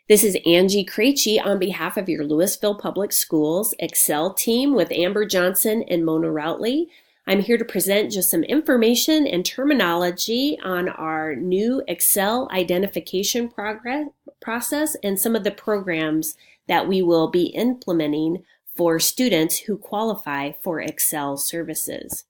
This is Angie Krejci on behalf of your Louisville Public Schools Excel team with Amber Johnson and Mona Routley. I'm here to present just some information and terminology on our new Excel identification process and some of the programs that we will be implementing for students who qualify for Excel services.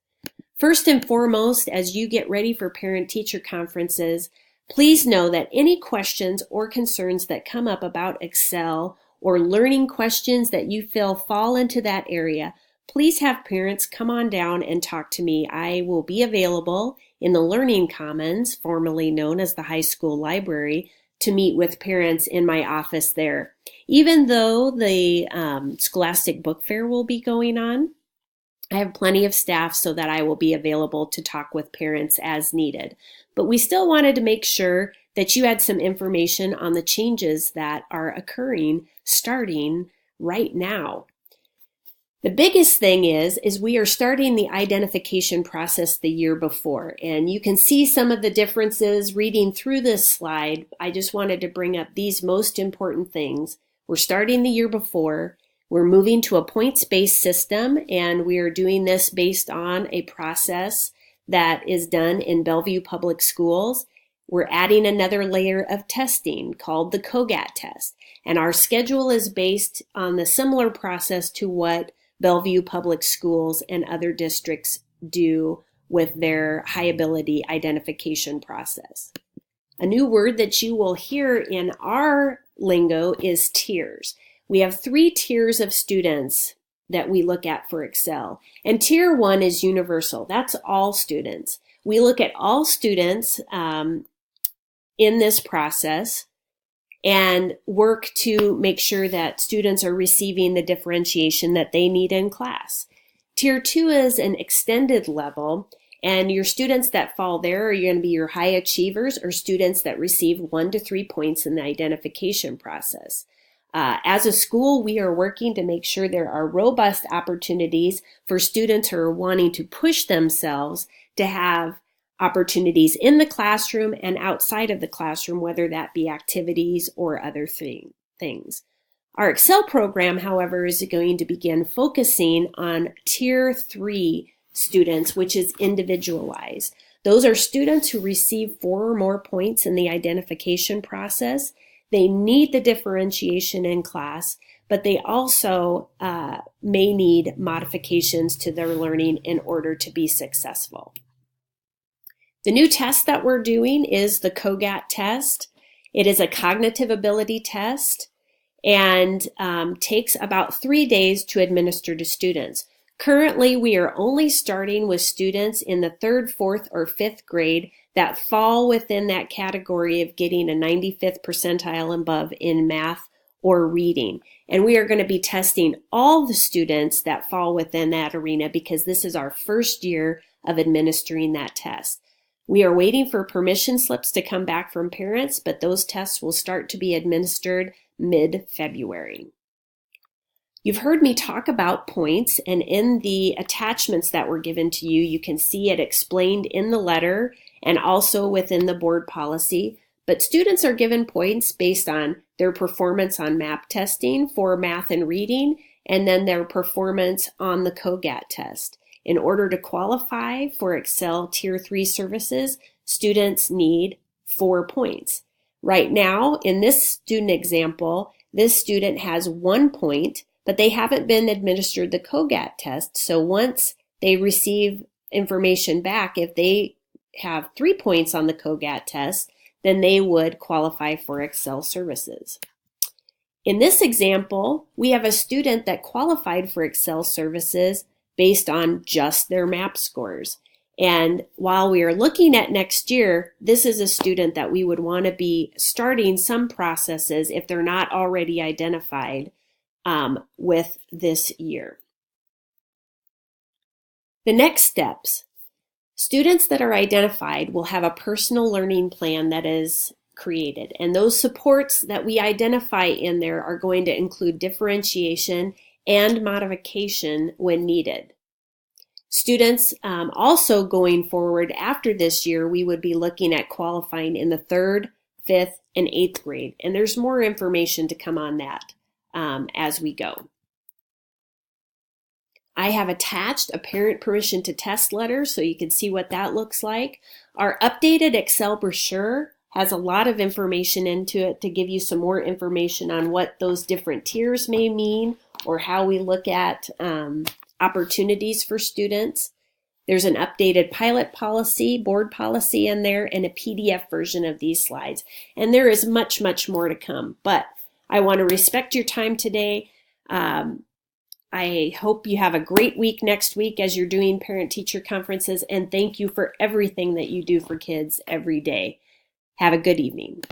First and foremost, as you get ready for parent-teacher conferences, please know that any questions or concerns that come up about Excel or learning questions that you feel fall into that area, please have parents come on down and talk to me. I will be available in the Learning Commons, formerly known as the high school library, to meet with parents in my office there. Even though the Scholastic Book Fair will be going on, I have plenty of staff so that I will be available to talk with parents as needed. But we still wanted to make sure that you had some information on the changes that are occurring starting right now. The biggest thing is we are starting the identification process the year before, and you can see some of the differences reading through this slide. I just wanted to bring up these most important things. We're starting the year before. We're moving to a points-based system, and we are doing this based on a process that is done in Bellevue Public Schools. We're adding another layer of testing called the COGAT test, and our schedule is based on the similar process to what Bellevue Public Schools and other districts do with their high ability identification process. A new word that you will hear in our lingo is tiers. We have 3 tiers of students that we look at for Excel. And tier 1 is universal. That's all students. We look at all students in this process and work to make sure that students are receiving the differentiation that they need in class. Tier 2 is an extended level, and your students that fall there are going to be your high achievers or students that receive 1 to 3 points in the identification process. As a school, we are working to make sure there are robust opportunities for students who are wanting to push themselves to have opportunities in the classroom and outside of the classroom, whether that be activities or other things. Our Excel program, however, is going to begin focusing on Tier 3 students, which is individualized. Those are students who receive 4 or more points in the identification process. They need the differentiation in class, but they also may need modifications to their learning in order to be successful. The new test that we're doing is the COGAT test. It is a cognitive ability test and takes about 3 days to administer to students. Currently, we are only starting with students in the 3rd, 4th, or 5th grade that fall within that category of getting a 95th percentile and above in math or reading. And we are going to be testing all the students that fall within that arena because this is our first year of administering that test. We are waiting for permission slips to come back from parents, but those tests will start to be administered mid-February. You've heard me talk about points, and in the attachments that were given to you, you can see it explained in the letter and also within the board policy. But students are given points based on their performance on MAP testing for math and reading, and then their performance on the COGAT test. In order to qualify for Excel Tier 3 services, students need 4 points. Right now, in this student example, this student has 1 point, but they haven't been administered the COGAT test. So once they receive information back, if they have 3 points on the COGAT test, then they would qualify for Excel services. In this example, we have a student that qualified for Excel services based on just their MAP scores. And while we are looking at next year, this is a student that we would want to be starting some processes if they're not already identified with this year. The next steps. Students that are identified will have a personal learning plan that is created, and those supports that we identify in there are going to include differentiation and modification when needed. Students also going forward after this year, we would be looking at qualifying in the 3rd, 5th, and 8th grade. And there's more information to come on that as we go. I have attached a parent permission to test letter so you can see what that looks like. Our updated Excel brochure has a lot of information into it to give you some more information on what those different tiers may mean or how we look at opportunities for students. There's an updated pilot policy, board policy in there, and a PDF version of these slides. And there is much, much more to come. But I want to respect your time today. I hope you have a great week next week as you're doing parent-teacher conferences, and thank you for everything that you do for kids every day. Have a good evening.